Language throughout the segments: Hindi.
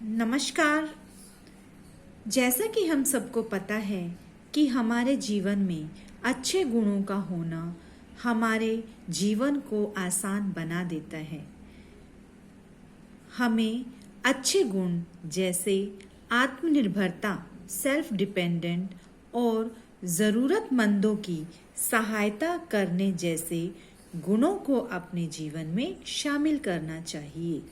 नमस्कार। जैसा कि हम सबको पता है कि हमारे जीवन में अच्छे गुणों का होना हमारे जीवन को आसान बना देता है। हमें अच्छे गुण जैसे आत्मनिर्भरता, सेल्फ डिपेंडेंट और ज़रूरतमंदों की सहायता करने जैसे गुणों को अपने जीवन में शामिल करना चाहिए,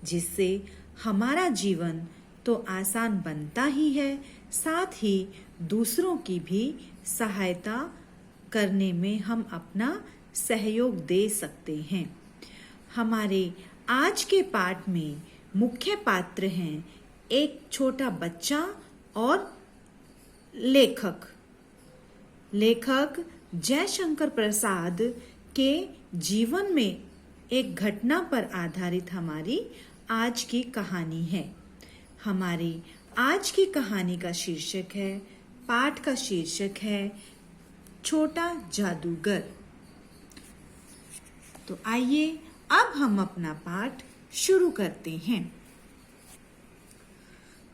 जिससे हमारा जीवन तो आसान बनता ही है, साथ ही दूसरों की भी सहायता करने में हम अपना सहयोग दे सकते हैं। हमारे आज के पाठ में मुख्य पात्र हैं एक छोटा बच्चा और लेखक जयशंकर प्रसाद के जीवन में एक घटना पर आधारित हमारी आज की कहानी है। हमारी आज की कहानी का शीर्षक है, पाठ का शीर्षक है छोटा जादूगर। तो आइए अब हम अपना पाठ शुरू करते हैं।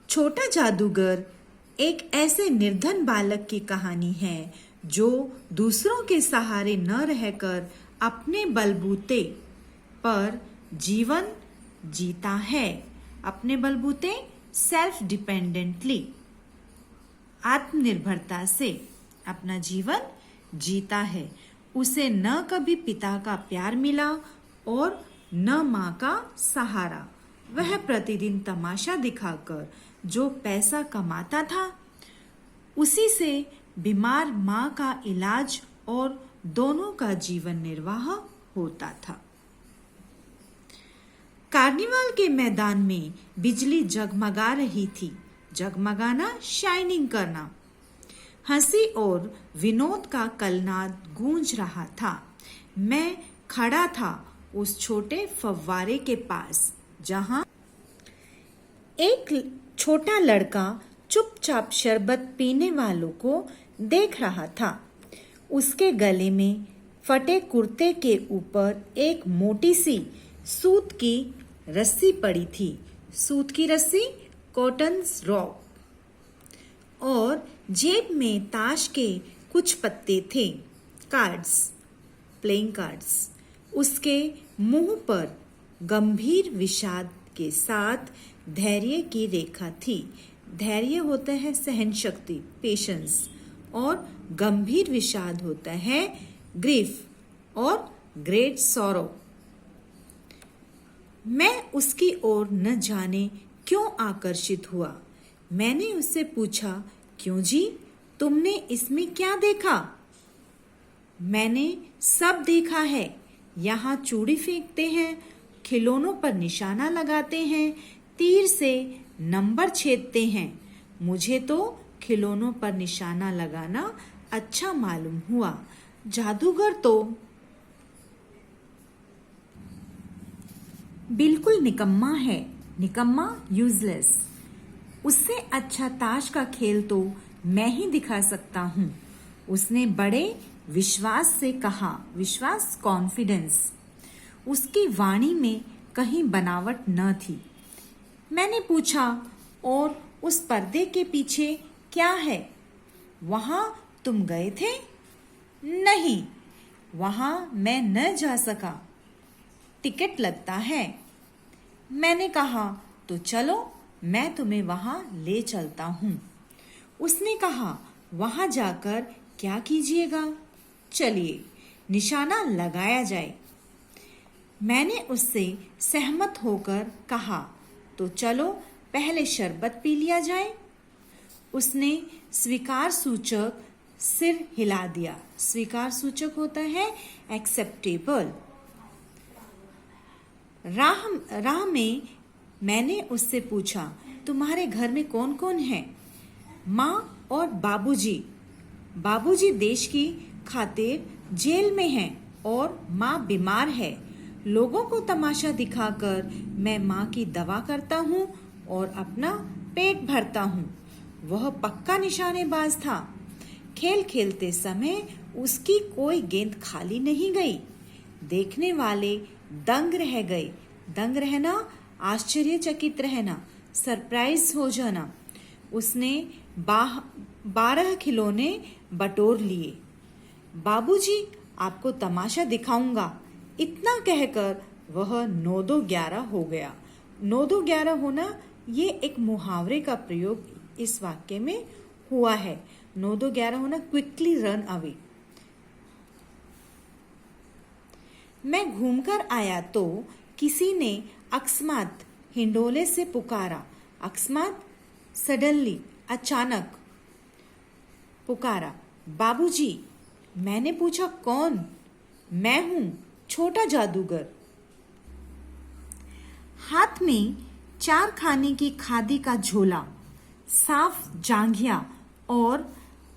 छोटा जादूगर एक ऐसे निर्धन बालक की कहानी है जो दूसरों के सहारे न रहकर अपने बलबूते पर जीवन जीता है। अपने बलबूते सेल्फ डिपेंडेंटली, आत्मनिर्भरता से अपना जीवन जीता है। उसे न कभी पिता का प्यार मिला और न माँ का सहारा। वह प्रतिदिन तमाशा दिखाकर जो पैसा कमाता था, उसी से बीमार माँ का इलाज और दोनों का जीवन निर्वाह होता था। कार्निवाल के मैदान में बिजली जगमगा रही थी। जगमगाना, शाइनिंग करना। हंसी और विनोद का कलनाद गूंज रहा था। मैं खड़ा था उस छोटे फव्वारे के पास, जहां एक छोटा लड़का चुपचाप शरबत पीने वालों को देख रहा था। उसके गले में फटे कुर्ते के ऊपर एक मोटी सी सूत की रस्सी पड़ी थी। सूत की रस्सी, कॉटन्स रॉप, और जेब में ताश के कुछ पत्ते थे, कार्ड्स, प्लेइंग कार्ड्स। उसके मुंह पर गंभीर विषाद के साथ धैर्य की रेखा थी। धैर्य होता है सहन शक्ति, पेशेंस, और गंभीर विषाद होता है ग्रीफ और ग्रेट सॉरो। मैं उसकी ओर न जाने क्यों आकर्षित हुआ। मैंने उससे पूछा, क्यों जी, तुमने इसमें क्या देखा? मैंने सब देखा है। यहाँ चूड़ी फेंकते हैं, खिलौनों पर निशाना लगाते हैं, तीर से नंबर छेदते हैं। मुझे तो खिलौनों पर निशाना लगाना अच्छा मालूम हुआ। जादूगर तो बिल्कुल निकम्मा है। निकम्मा, यूजलेस। उससे अच्छा ताश का खेल तो मैं ही दिखा सकता हूँ। उसने बड़े विश्वास से कहा। विश्वास, कॉन्फिडेंस। उसकी वाणी में कहीं बनावट न थी। मैंने पूछा, और उस पर्दे के पीछे क्या है? वहां तुम गए थे? नहीं, वहां मैं न जा सका। टिकट लगता है। मैंने कहा, तो चलो, मैं तुम्हें वहां ले चलता हूं। उसने कहा, वहां जाकर क्या कीजिएगा? चलिए, निशाना लगाया जाए। मैंने उससे सहमत होकर कहा, तो चलो पहले शरबत पी लिया जाए। उसने स्वीकार सूचक सिर हिला दिया। स्वीकार सूचक होता है एक्सेप्टेबल। राह में मैंने उससे पूछा, तुम्हारे घर में कौन कौन है? माँ और बाबूजी। बाबूजी देश की खातिर जेल में हैं और माँ बीमार है। लोगों को तमाशा दिखाकर मैं माँ की दवा करता हूँ और अपना पेट भरता हूँ। वह पक्का निशानेबाज था। खेल खेलते समय उसकी कोई गेंद खाली नहीं गई। देखने वाले दंग रह गए। दंग रहना, आश्चर्यचकित रहना, सरप्राइज हो जाना। उसने 12 खिलौने बटोर लिए। बाबूजी, आपको तमाशा दिखाऊंगा। इतना कहकर वह 9-2-11 हो गया। 9-2-11 होना ये एक मुहावरे का प्रयोग इस वाक्य में हुआ है। 9-2-11 होना, क्विकली रन अवे। मैं घूमकर आया तो किसी ने अकस्मात हिंडोले से पुकारा। अकस्मात, सडनली, अचानक पुकारा, बाबूजी। मैंने पूछा, कौन? मैं हूं, छोटा जादूगर। हाथ में 4 खाने की खादी का झोला, साफ जांघिया और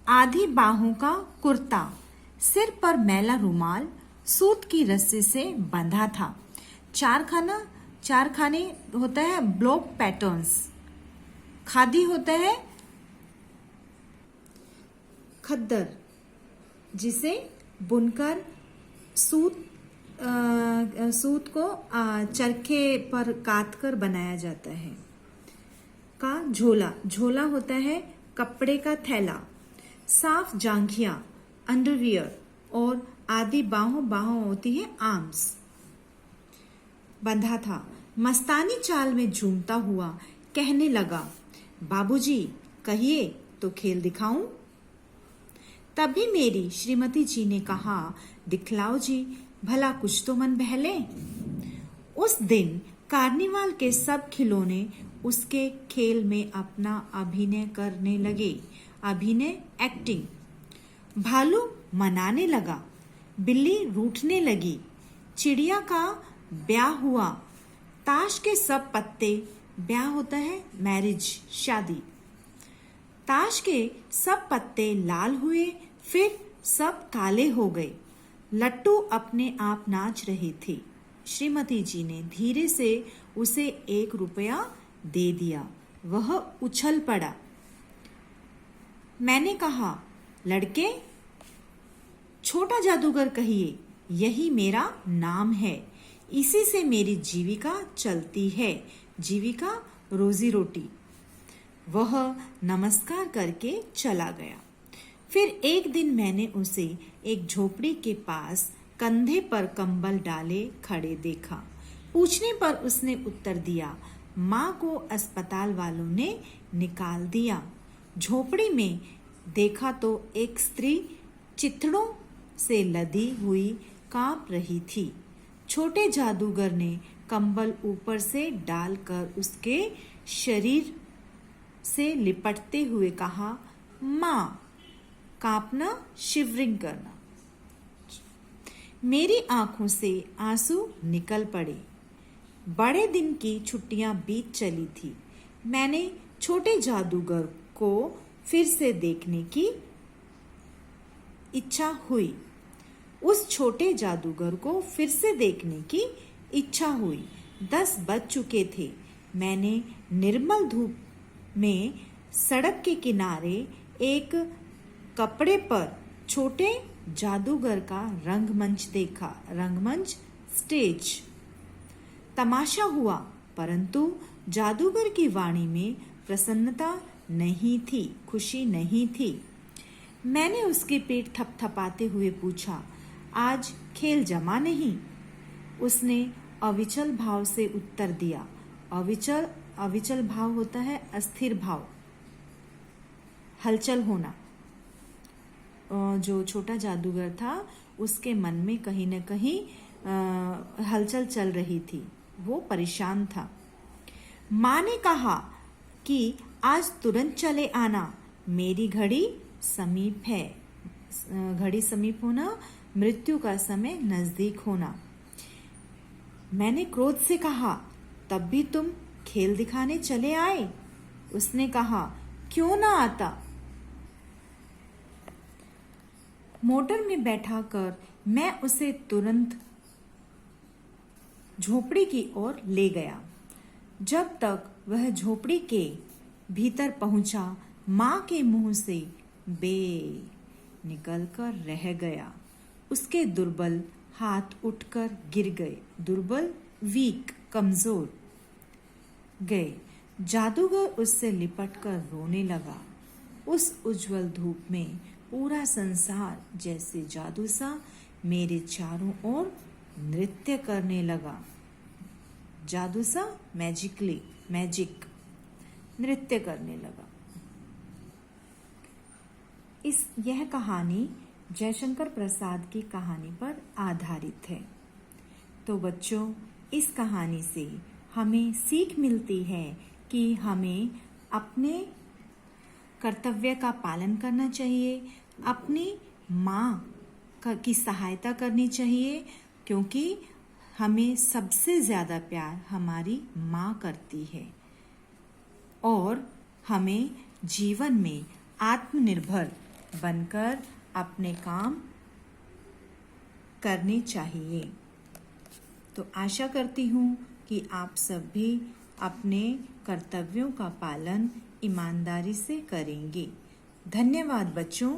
आधी बाहों का कुर्ता, सिर पर मैला रुमाल सूत की रस्सी से बंधा था। 4 खाने होता है ब्लॉक पैटर्न्स। खादी होता है खद्दर, जिसे बुनकर सूत को चरखे पर काट कर बनाया जाता है। का झोला होता है कपड़े का थैला। साफ जांघिया, अंडरवियर और आधी बाहों होती है आर्म्स, बंधा था। मस्तानी चाल में झूमता हुआ कहने लगा, बाबूजी, कहिए तो खेल दिखाऊं। तभी मेरी श्रीमती जी ने कहा, दिखलाओ जी, भला कुछ तो मन बहले। उस दिन कार्निवाल के सब खिलौने उसके खेल में अपना अभिनय करने लगे। अभिनय, एक्टिंग। भालू मनाने लगा, बिल्ली रूठने लगी, चिड़िया का ब्याह हुआ, ताश के सब पत्ते, ब्याह होता है मैरिज, शादी, ताश के सब पत्ते लाल हुए, फिर सब काले हो गए। लट्टू अपने आप नाच रहे थे। श्रीमती जी ने धीरे से उसे 1 रुपया दे दिया। वह उछल पड़ा। मैंने कहा, लड़के, छोटा जादूगर कहिए, यही मेरा नाम है। इसी से मेरी जीविका चलती है, जीविका, रोजी रोटी। वह नमस्कार करके चला गया। फिर एक दिन मैंने उसे एक झोपड़ी के पास कंधे पर कंबल डाले खड़े देखा। पूछने पर उसने उत्तर दिया, माँ को अस्पताल वालों ने निकाल दिया। झोपड़ी में देखा तो एक स्त्री चिथड़ों से लदी हुई कांप रही थी। छोटे जादूगर ने कंबल ऊपर से डालकर उसके शरीर से लिपटते हुए कहा, माँ, कांपना, शिवरिंग करना। मेरी आंखों से आंसू निकल पड़े। बड़े दिन की छुट्टियां बीत चली थी। मैंने छोटे जादूगर को फिर से देखने की इच्छा हुई। उस छोटे जादूगर को फिर से देखने की इच्छा हुई। 10 बज चुके थे। मैंने निर्मल धूप में सड़क के किनारे एक कपड़े पर छोटे जादूगर का रंगमंच देखा। रंगमंच, स्टेज। तमाशा हुआ, परंतु जादूगर की वाणी में प्रसन्नता नहीं थी, खुशी नहीं थी। मैंने उसकी पीठ थपथपाते हुए पूछा, आज खेल जमा नहीं? उसने अविचल भाव से उत्तर दिया। अविचल भाव होता है अस्थिर भाव, हलचल होना। जो छोटा जादूगर था उसके मन में कहीं न कहीं हलचल चल रही थी। वो परेशान था। माँ ने कहा कि आज तुरंत चले आना, मेरी घड़ी समीप है। घड़ी समीप होना, मृत्यु का समय नजदीक होना। मैंने क्रोध से कहा, तब भी तुम खेल दिखाने चले आए? उसने कहा, क्यों ना आता। मोटर में बैठाकर मैं उसे तुरंत झोपड़ी की ओर ले गया। जब तक वह झोपड़ी के भीतर पहुंचा, माँ के मुंह से बे निकलकर रह गया। उसके दुर्बल हाथ उठकर गिर गए। दुर्बल, वीक, कमजोर गए। जादूगर उससे लिपटकर रोने लगा। उस उज्जवल धूप में पूरा संसार जैसे जादू सा मेरे चारों ओर नृत्य करने लगा। जादू सा मैजिक नृत्य करने लगा। यह कहानी जयशंकर प्रसाद की कहानी पर आधारित है। तो बच्चों, इस कहानी से हमें सीख मिलती है कि हमें अपने कर्तव्य का पालन करना चाहिए, अपनी माँ की सहायता करनी चाहिए, क्योंकि हमें सबसे ज़्यादा प्यार हमारी माँ करती है। और हमें जीवन में आत्मनिर्भर बनकर अपने काम करने चाहिए। तो आशा करती हूँ कि आप सब भी अपने कर्तव्यों का पालन ईमानदारी से करेंगे। धन्यवाद बच्चों।